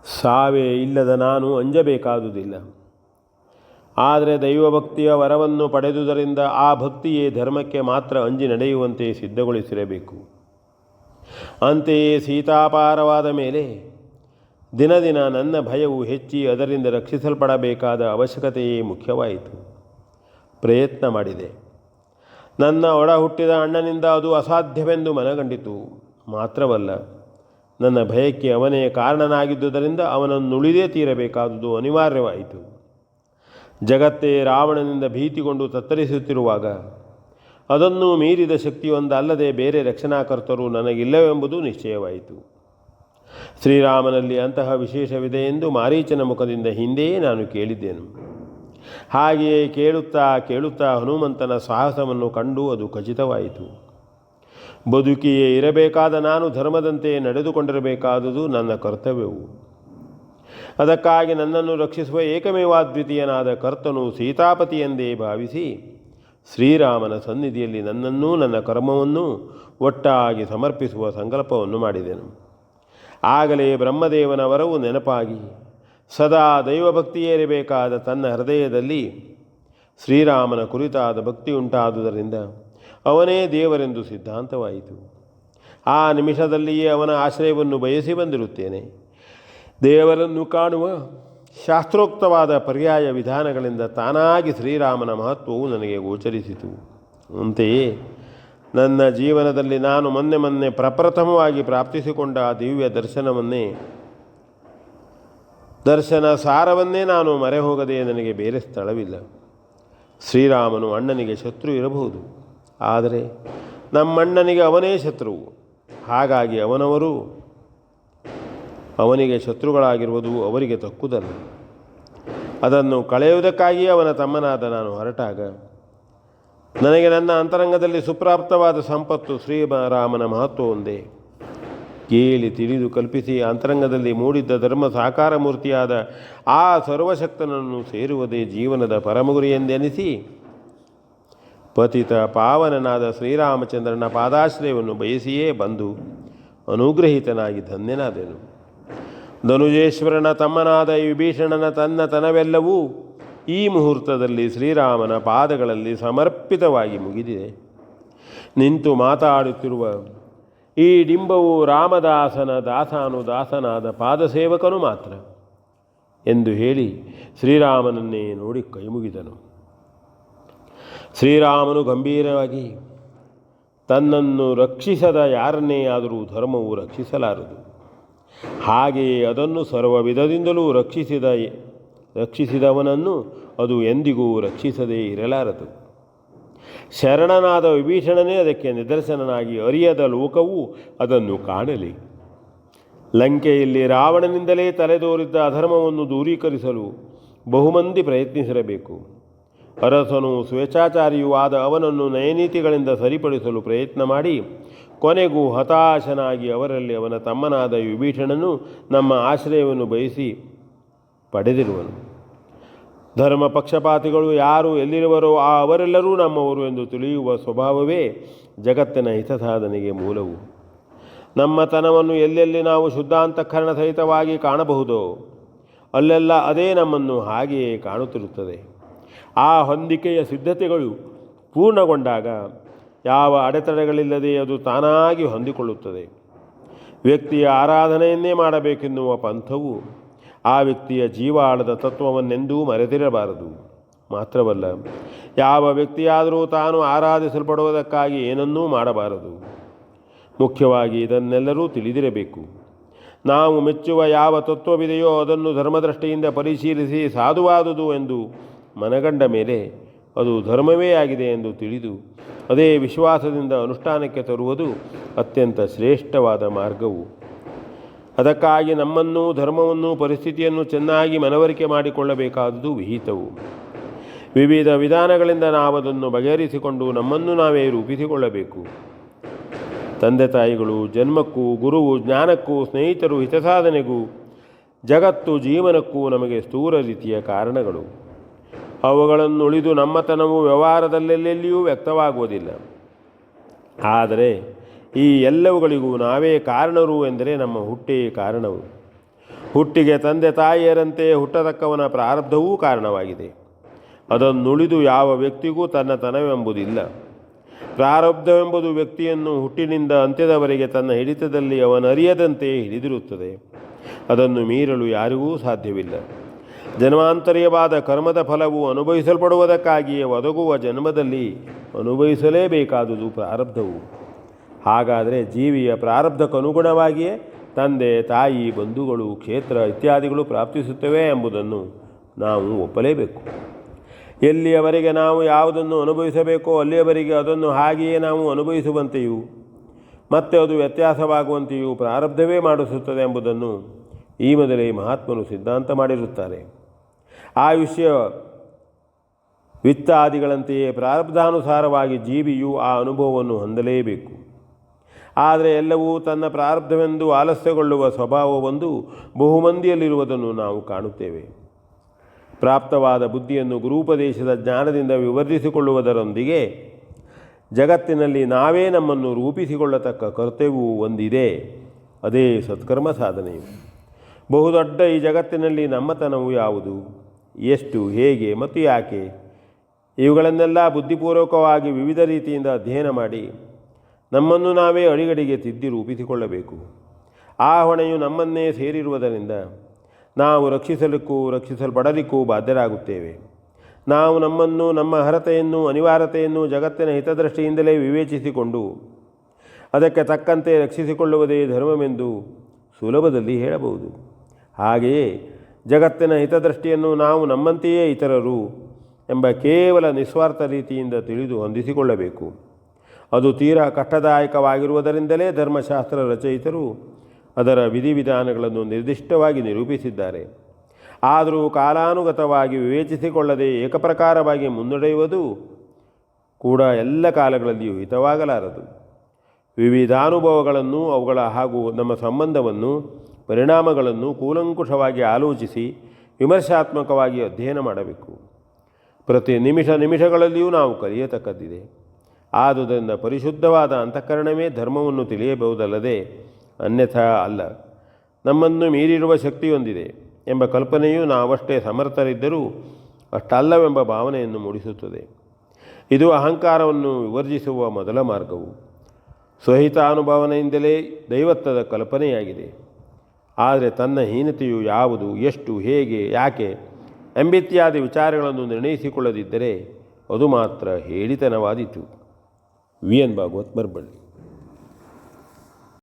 ಸಾವೇ ಇಲ್ಲದ ನಾನು ಅಂಜಬೇಕಾದುದಿಲ್ಲ. ಆದರೆ ದೈವಭಕ್ತಿಯ ವರವನ್ನು ಪಡೆದುದರಿಂದ ಆ ಭಕ್ತಿಯೇ ಧರ್ಮಕ್ಕೆ ಮಾತ್ರ ಅಂಜಿ ನಡೆಯುವಂತೆ ಸಿದ್ಧಗೊಳಿಸಿರಬೇಕು. ಅಂತೆಯೇ ಸೀತಾಪಾರವಾದ ಮೇಲೆ ದಿನ ದಿನ ನನ್ನ ಭಯವು ಹೆಚ್ಚಿ ಅದರಿಂದ ರಕ್ಷಿಸಲ್ಪಡಬೇಕಾದ ಅವಶ್ಯಕತೆಯೇ ಮುಖ್ಯವಾಯಿತು. ಪ್ರಯತ್ನ ಮಾಡಿದೆ. ನನ್ನ ಒಡ ಹುಟ್ಟಿದ ಅಣ್ಣನಿಂದ ಅದು ಅಸಾಧ್ಯವೆಂದು ಮನಗಂಡಿತು. ಮಾತ್ರವಲ್ಲ, ನನ್ನ ಭಯಕ್ಕೆ ಅವನೇ ಕಾರಣನಾಗಿದ್ದುದರಿಂದ ಅವನನ್ನು ಉಳಿದೇ ತೀರಬೇಕಾದುದು ಅನಿವಾರ್ಯವಾಯಿತು. ಜಗತ್ತೇ ರಾವಣನಿಂದ ಭೀತಿಗೊಂಡು ತತ್ತರಿಸುತ್ತಿರುವಾಗ ಅದನ್ನು ಮೀರಿದ ಶಕ್ತಿಯೊಂದಲ್ಲದೆ ಬೇರೆ ರಕ್ಷಣಾಕರ್ತರು ನನಗಿಲ್ಲವೆಂಬುದು ನಿಶ್ಚಯವಾಯಿತು. ಶ್ರೀರಾಮನಲ್ಲಿ ಅಂತಹ ವಿಶೇಷವಿದೆ ಎಂದು ಮಾರೀಚನ ಮುಖದಿಂದ ಹಿಂದೆಯೇ ನಾನು ಕೇಳಿದ್ದೇನು. ಹಾಗೆಯೇ ಕೇಳುತ್ತಾ ಕೇಳುತ್ತಾ ಹನುಮಂತನ ಸಾಹಸವನ್ನು ಕಂಡು ಅದು ಖಚಿತವಾಯಿತು. ಬದುಕಿಯೇ ಇರಬೇಕಾದ ನಾನು ಧರ್ಮದಂತೆ ನಡೆದುಕೊಂಡಿರಬೇಕಾದುದು ನನ್ನ ಕರ್ತವ್ಯವು. ಅದಕ್ಕಾಗಿ ನನ್ನನ್ನು ರಕ್ಷಿಸುವ ಏಕಮೇವಾದ್ವಿತೀಯನಾದ ಕರ್ತನು ಸೀತಾಪತಿ ಎಂದೇ ಭಾವಿಸಿ ಶ್ರೀರಾಮನ ಸನ್ನಿಧಿಯಲ್ಲಿ ನನ್ನನ್ನೂ ನನ್ನ ಕರ್ಮವನ್ನೂ ಒಟ್ಟಾಗಿ ಸಮರ್ಪಿಸುವ ಸಂಕಲ್ಪವನ್ನು ಮಾಡಿದೆನು. ಆಗಲೇ ಬ್ರಹ್ಮದೇವನ ವರವು ನೆನಪಾಗಿ ಸದಾ ದೈವಭಕ್ತಿಯೇರಬೇಕಾದ ತನ್ನ ಹೃದಯದಲ್ಲಿ ಶ್ರೀರಾಮನ ಕುರಿತಾದ ಭಕ್ತಿ ಉಂಟಾದುದರಿಂದ ಅವನೇ ದೇವರೆಂದು ಸಿದ್ಧಾಂತವಾಯಿತು. ಆ ನಿಮಿಷದಲ್ಲಿಯೇ ಅವನ ಆಶ್ರಯವನ್ನು ಬಯಸಿ ಬಂದಿರುತ್ತೇನೆ. ದೇವರನ್ನು ಕಾಣುವ ಶಾಸ್ತ್ರೋಕ್ತವಾದ ಪರ್ಯಾಯ ವಿಧಾನಗಳಿಂದ ತಾನಾಗಿ ಶ್ರೀರಾಮನ ಮಹತ್ವವು ನನಗೆ ಗೋಚರಿಸಿತು. ಅಂತೆಯೇ ನನ್ನ ಜೀವನದಲ್ಲಿ ನಾನು ಮೊನ್ನೆ ಪ್ರಪ್ರಥಮವಾಗಿ ಪ್ರಾಪ್ತಿಸಿಕೊಂಡ ಆ ದಿವ್ಯ ದರ್ಶನ ಸಾರವನ್ನೇ ನಾನು ಮರೆ ಹೋಗದೆ ನನಗೆ ಬೇರೆ ಸ್ಥಳವಿಲ್ಲ. ಶ್ರೀರಾಮನು ಅಣ್ಣನಿಗೆ ಶತ್ರು ಇರಬಹುದು, ಆದರೆ ನಮ್ಮಣ್ಣನಿಗೆ ಅವನೇ ಶತ್ರುವು. ಹಾಗಾಗಿ ಅವನವರು ಅವನಿಗೆ ಶತ್ರುಗಳಾಗಿರುವುದು ಅವರಿಗೆ ತಕ್ಕುದಲ್ಲ. ಅದನ್ನು ಕಳೆಯುವುದಕ್ಕಾಗಿ ಅವನ ತಮ್ಮನಾದ ನಾನು ಹೊರಟಾಗ ನನಗೆ ನನ್ನ ಅಂತರಂಗದಲ್ಲಿ ಸುಪ್ರಾಪ್ತವಾದ ಸಂಪತ್ತು ಶ್ರೀರಾಮನ ಮಹತ್ವ ಒಂದೇ. ಕೇಳಿ ತಿಳಿದು ಕಲ್ಪಿಸಿ ಅಂತರಂಗದಲ್ಲಿ ಮೂಡಿದ್ದ ಧರ್ಮ ಸಾಕಾರ ಮೂರ್ತಿಯಾದ ಆ ಸರ್ವಶಕ್ತನನ್ನು ಸೇರುವುದೇ ಜೀವನದ ಪರಮಗುರಿ ಎಂದೆನಿಸಿ ಪತಿತ ಪಾವನನಾದ ಶ್ರೀರಾಮಚಂದ್ರನ ಪಾದಾಶ್ರಯವನ್ನು ಬಯಸಿಯೇ ಬಂದು ಅನುಗ್ರಹಿತನಾಗಿ ಧನ್ಯನಾದೆನು. ಧನುಜೇಶ್ವರನ ತಮ್ಮನಾದ ವಿಭೀಷಣನ ತನ್ನತನವೆಲ್ಲವೂ ಈ ಮುಹೂರ್ತದಲ್ಲಿ ಶ್ರೀರಾಮನ ಪಾದಗಳಲ್ಲಿ ಸಮರ್ಪಿತವಾಗಿ ಮುಗಿದಿದೆ. ನಿಂತು ಮಾತಾಡುತ್ತಿರುವ ಈ ಡಿಂಬವು ರಾಮದಾಸನ ದಾಸಾನುದಾಸನಾದ ಪಾದಸೇವಕನು ಮಾತ್ರ ಎಂದು ಹೇಳಿ ಶ್ರೀರಾಮನನ್ನೇ ನೋಡಿ ಕೈಮುಗಿದನು. ಶ್ರೀರಾಮನು ಗಂಭೀರವಾಗಿ, ತನ್ನನ್ನು ರಕ್ಷಿಸದ ಯಾರನ್ನೇ ಆದರೂ ಧರ್ಮವು ರಕ್ಷಿಸಲಾರದು. ಹಾಗೆಯೇ ಅದನ್ನು ಸರ್ವ ವಿಧದಿಂದಲೂ ರಕ್ಷಿಸಿದವನನ್ನು ಅದು ಎಂದಿಗೂ ರಕ್ಷಿಸದೇ ಇರಲಾರದು. ಶರಣನಾದ ವಿಭೀಷಣನೇ ಅದಕ್ಕೆ ನಿದರ್ಶನನಾಗಿ ಅರಿಯದ ಲೋಕವು ಅದನ್ನು ಕಾಣಲಿ. ಲಂಕೆಯಲ್ಲಿ ರಾವಣನಿಂದಲೇ ತಲೆದೋರಿದ್ದ ಅಧರ್ಮವನ್ನು ದೂರೀಕರಿಸಲು ಬಹುಮಂದಿ ಪ್ರಯತ್ನಿಸಿರಬೇಕು. ಅರಸನು ಸ್ವೇಚ್ಛಾಚಾರಿಯೂ ಆದ ಅವನನ್ನು ನಯನೀತಿಗಳಿಂದ ಸರಿಪಡಿಸಲು ಪ್ರಯತ್ನ ಮಾಡಿ ಕೊನೆಗೂ ಹತಾಶನಾಗಿ ಅವರಲ್ಲಿ ಅವನ ತಮ್ಮನಾದ ವಿಭೀಷಣನು ನಮ್ಮ ಆಶ್ರಯವನ್ನು ಬಯಸಿ ಪಡೆದಿರುವನು. ಧರ್ಮ ಪಕ್ಷಪಾತಿಗಳು ಯಾರು ಎಲ್ಲಿರುವರೋ ಅವರೆಲ್ಲರೂ ನಮ್ಮವರು ಎಂದು ತಿಳಿಯುವ ಸ್ವಭಾವವೇ ಜಗತ್ತಿನ ಹಿತಸಾಧನೆಗೆ ಮೂಲವು. ನಮ್ಮತನವನ್ನು ಎಲ್ಲೆಲ್ಲಿ ನಾವು ಶುದ್ಧಾಂತಃಕರಣ ಸಹಿತವಾಗಿ ಕಾಣಬಹುದೋ ಅಲ್ಲೆಲ್ಲ ಅದೇ ನಮ್ಮನ್ನು ಹಾಗೆಯೇ ಕಾಣುತ್ತಿರುತ್ತದೆ. ಆ ಹೊಂದಿಕೆಯ ಸಿದ್ಧತೆಗಳು ಪೂರ್ಣಗೊಂಡಾಗ ಯಾವ ಅಡೆತಡೆಗಳಿಲ್ಲದೆ ಅದು ತಾನಾಗಿ ಹೊಂದಿಕೊಳ್ಳುತ್ತದೆ. ವ್ಯಕ್ತಿಯ ಆರಾಧನೆಯನ್ನೇ ಮಾಡಬೇಕೆನ್ನುವ ಪಂಥವು ಆ ವ್ಯಕ್ತಿಯ ಜೀವಾಳದ ತತ್ವವನ್ನೆಂದೂ ಮರೆತಿರಬಾರದು. ಮಾತ್ರವಲ್ಲ, ಯಾವ ವ್ಯಕ್ತಿಯಾದರೂ ತಾನು ಆರಾಧಿಸಲ್ಪಡುವುದಕ್ಕಾಗಿ ಏನನ್ನೂ ಮಾಡಬಾರದು. ಮುಖ್ಯವಾಗಿ ಇದನ್ನೆಲ್ಲರೂ ತಿಳಿದಿರಬೇಕು. ನಾವು ಮೆಚ್ಚುವ ಯಾವ ತತ್ವವಿದೆಯೋ ಅದನ್ನು ಧರ್ಮದೃಷ್ಟಿಯಿಂದ ಪರಿಶೀಲಿಸಿ ಸಾಧುವಾದುದು ಎಂದು ಮನಗಂಡ ಮೇಲೆ ಅದು ಧರ್ಮವೇ ಆಗಿದೆ ಎಂದು ತಿಳಿದು ಅದೇ ವಿಶ್ವಾಸದಿಂದ ಅನುಷ್ಠಾನಕ್ಕೆ ತರುವುದು ಅತ್ಯಂತ ಶ್ರೇಷ್ಠವಾದ ಮಾರ್ಗವು. ಅದಕ್ಕಾಗಿ ನಮ್ಮನ್ನು, ಧರ್ಮವನ್ನು, ಪರಿಸ್ಥಿತಿಯನ್ನು ಚೆನ್ನಾಗಿ ಮನವರಿಕೆ ಮಾಡಿಕೊಳ್ಳಬೇಕಾದುದು ವಿಹಿತವು. ವಿವಿಧ ವಿಧಾನಗಳಿಂದ ನಾವದನ್ನು ಬಗೆಹರಿಸಿಕೊಂಡು ನಮ್ಮನ್ನು ನಾವೇ ರೂಪಿಸಿಕೊಳ್ಳಬೇಕು. ತಂದೆ ತಾಯಿಗಳು, ಜನ್ಮಕ್ಕೂ, ಗುರುವು, ಜ್ಞಾನಕ್ಕೂ, ಸ್ನೇಹಿತರು, ಹಿತಸಾಧನೆಗೂ, ಜಗತ್ತು, ಜೀವನಕ್ಕೂ ನಮಗೆ ಸ್ಥೂಲ ರೀತಿಯ ಕಾರಣಗಳು. ಅವುಗಳನ್ನು ಉಳಿದು ನಮ್ಮತನವು ವ್ಯವಹಾರದಲ್ಲೆಲ್ಲಿಯೂ ವ್ಯಕ್ತವಾಗುವುದಿಲ್ಲ. ಆದರೆ ಈ ಎಲ್ಲವುಗಳಿಗೂ ನಾವೇ ಕಾರಣರು ಎಂದರೆ ನಮ್ಮ ಹುಟ್ಟೇ ಕಾರಣವು. ಹುಟ್ಟಿಗೆ ತಂದೆ ತಾಯಿಯರಂತೆ ಹುಟ್ಟತಕ್ಕವನ ಪ್ರಾರಬ್ಧವೂ ಕಾರಣವಾಗಿದೆ. ಅದನ್ನುಳಿದು ಯಾವ ವ್ಯಕ್ತಿಗೂ ತನ್ನತನವೆಂಬುದಿಲ್ಲ. ಪ್ರಾರಬ್ಧವೆಂಬುದು ವ್ಯಕ್ತಿಯನ್ನು ಹುಟ್ಟಿನಿಂದ ಅಂತ್ಯದವರೆಗೆ ತನ್ನ ಹಿಡಿತದಲ್ಲಿ ಅವನರಿಯದಂತೆ ಹಿಡಿದಿರುತ್ತದೆ. ಅದನ್ನು ಮೀರಲು ಯಾರಿಗೂ ಸಾಧ್ಯವಿಲ್ಲ. ಜನ್ಮಾಂತರೀಯವಾದ ಕರ್ಮದ ಫಲವು ಅನುಭವಿಸಲ್ಪಡುವುದಕ್ಕಾಗಿಯೇ ಒದಗುವ ಜನ್ಮದಲ್ಲಿ ಅನುಭವಿಸಲೇಬೇಕಾದುದು ಪ್ರಾರಬ್ಧವು. ಹಾಗಾದರೆ ಜೀವಿಯ ಪ್ರಾರಬ್ಧಕ್ಕನುಗುಣವಾಗಿಯೇ ತಂದೆ ತಾಯಿ ಬಂಧುಗಳು ಕ್ಷೇತ್ರ ಇತ್ಯಾದಿಗಳು ಪ್ರಾಪ್ತಿಸುತ್ತವೆ ಎಂಬುದನ್ನು ನಾವು ಒಪ್ಪಲೇಬೇಕು. ಎಲ್ಲಿಯವರೆಗೆ ನಾವು ಯಾವುದನ್ನು ಅನುಭವಿಸಬೇಕೋ ಅಲ್ಲಿಯವರೆಗೆ ಅದನ್ನು ಹಾಗೆಯೇ ನಾವು ಅನುಭವಿಸುವಂತೆಯೂ ಮತ್ತೆ ಅದು ವ್ಯತ್ಯಾಸವಾಗುವಂತೆಯೂ ಪ್ರಾರಬ್ಧವೇ ಮಾಡಿಸುತ್ತದೆ ಎಂಬುದನ್ನು ಈ ಮೊದಲೇ ಮಹಾತ್ಮರು ಸಿದ್ಧಾಂತ ಮಾಡಿರುತ್ತಾರೆ. ಆಯುಷ್ಯ ವಿತ್ತಾದಿಗಳಂತೆಯೇ ಪ್ರಾರಬ್ಧಾನುಸಾರವಾಗಿ ಜೀವಿಯು ಆ ಅನುಭವವನ್ನು ಹೊಂದಲೇಬೇಕು. ಆದರೆ ಎಲ್ಲವೂ ತನ್ನ ಪ್ರಾರಬ್ಧವೆಂದು ಆಲಸ್ಯಗೊಳ್ಳುವ ಸ್ವಭಾವವೊಂದು ಬಹುಮಂದಿಯಲ್ಲಿರುವುದನ್ನು ನಾವು ಕಾಣುತ್ತೇವೆ. ಪ್ರಾಪ್ತವಾದ ಬುದ್ಧಿಯನ್ನು ಗುರೂಪದೇಶದ ಜ್ಞಾನದಿಂದ ವಿವರ್ಧಿಸಿಕೊಳ್ಳುವುದರೊಂದಿಗೆ ಜಗತ್ತಿನಲ್ಲಿ ನಾವೇ ನಮ್ಮನ್ನು ರೂಪಿಸಿಕೊಳ್ಳತಕ್ಕ ಕರ್ತವ್ಯವೂ ಒಂದಿದೆ. ಅದೇ ಸತ್ಕರ್ಮ ಸಾಧನೆಯು. ಬಹುದೊಡ್ಡ ಈ ಜಗತ್ತಿನಲ್ಲಿ ನಮ್ಮತನವು ಯಾವುದು, ಎಷ್ಟು, ಹೇಗೆ ಮತ್ತು ಯಾಕೆ ಇವುಗಳನ್ನೆಲ್ಲ ಬುದ್ಧಿಪೂರ್ವಕವಾಗಿ ವಿವಿಧ ರೀತಿಯಿಂದ ಅಧ್ಯಯನ ಮಾಡಿ ನಮ್ಮನ್ನು ನಾವೇ ಅಡಿಗಡಿಗೆ ತಿದ್ದಿ ರೂಪಿಸಿಕೊಳ್ಳಬೇಕು. ಆ ಹೊಣೆಯು ನಮ್ಮನ್ನೇ ಸೇರಿರುವುದರಿಂದ ನಾವು ರಕ್ಷಿಸಲಿಕ್ಕೂ ರಕ್ಷಿಸಲ್ಪಡಲಿಕ್ಕೂ ಬಾಧ್ಯರಾಗುತ್ತೇವೆ. ನಾವು ನಮ್ಮನ್ನು, ನಮ್ಮ ಅರ್ಹತೆಯನ್ನು, ಅನಿವಾರ್ಯತೆಯನ್ನು ಜಗತ್ತಿನ ಹಿತದೃಷ್ಟಿಯಿಂದಲೇ ವಿವೇಚಿಸಿಕೊಂಡು ಅದಕ್ಕೆ ತಕ್ಕಂತೆ ರಕ್ಷಿಸಿಕೊಳ್ಳುವುದೇ ಧರ್ಮವೆಂದು ಸುಲಭದಲ್ಲಿ ಹೇಳಬಹುದು. ಹಾಗೆಯೇ ಜಗತ್ತಿನ ಹಿತದೃಷ್ಟಿಯನ್ನು ನಾವು ನಮ್ಮಂತೆಯೇ ಇತರರು ಎಂಬ ಕೇವಲ ನಿಸ್ವಾರ್ಥ ರೀತಿಯಿಂದ ತಿಳಿದು ಹೊಂದಿಸಿಕೊಳ್ಳಬೇಕು. ಅದು ತೀರಾ ಕಷ್ಟದಾಯಕವಾಗಿರುವುದರಿಂದಲೇ ಧರ್ಮಶಾಸ್ತ್ರ ರಚಯಿತರು ಅದರ ವಿಧಿವಿಧಾನಗಳನ್ನು ನಿರ್ದಿಷ್ಟವಾಗಿ ನಿರೂಪಿಸಿದ್ದಾರೆ. ಆದರೂ ಕಾಲಾನುಗತವಾಗಿ ವಿವೇಚಿಸಿಕೊಳ್ಳದೆ ಏಕಪ್ರಕಾರವಾಗಿ ಮುನ್ನಡೆಯುವುದು ಕೂಡ ಎಲ್ಲ ಕಾಲಗಳಲ್ಲಿಯೂ ಹಿತವಾಗಲಾರದು. ವಿವಿಧಾನುಭವಗಳನ್ನು, ಅವುಗಳ ಹಾಗೂ ನಮ್ಮ ಸಂಬಂಧವನ್ನು, ಪರಿಣಾಮಗಳನ್ನು ಕೂಲಂಕುಷವಾಗಿ ಆಲೋಚಿಸಿ ವಿಮರ್ಶಾತ್ಮಕವಾಗಿ ಅಧ್ಯಯನ ಮಾಡಬೇಕು. ಪ್ರತಿ ನಿಮಿಷಗಳಲ್ಲಿಯೂ ನಾವು ಕಲಿಯತಕ್ಕದ್ದಿದೆ. ಆದುದರಿಂದ ಪರಿಶುದ್ಧವಾದ ಅಂತಃಕರಣವೇ ಧರ್ಮವನ್ನು ತಿಳಿಯಬಹುದಲ್ಲದೆ ಅನ್ಯಥಾ ಅಲ್ಲ. ನಮ್ಮನ್ನು ಮೀರಿರುವ ಶಕ್ತಿಯೊಂದಿದೆ ಎಂಬ ಕಲ್ಪನೆಯು ನಾವಷ್ಟೇ ಸಮರ್ಥರಿದ್ದರೂ ಅಷ್ಟಲ್ಲವೆಂಬ ಭಾವನೆಯನ್ನು ಮೂಡಿಸುತ್ತದೆ. ಇದು ಅಹಂಕಾರವನ್ನು ವಿವರ್ಜಿಸುವ ಮೊದಲ ಮಾರ್ಗವು. ಸ್ವಹಿತಾನುಭವನೆಯಿಂದಲೇ ದೈವತ್ವದ ಕಲ್ಪನೆಯಾಗಿದೆ. ಆದರೆ ತನ್ನ ಹೀನತೆಯು ಯಾವುದು, ಎಷ್ಟು, ಹೇಗೆ, ಯಾಕೆ ಎಂಬಿತ್ಯಾದಿ ವಿಚಾರಗಳನ್ನು ನಿರ್ಣಯಿಸಿಕೊಳ್ಳದಿದ್ದರೆ ಅದು ಮಾತ್ರ ಹೇಳಿತನವಾದೀತು. ವಿ ಎನ್ ಭಾಗವತ್, ಮರಬಳ್ಳಿ.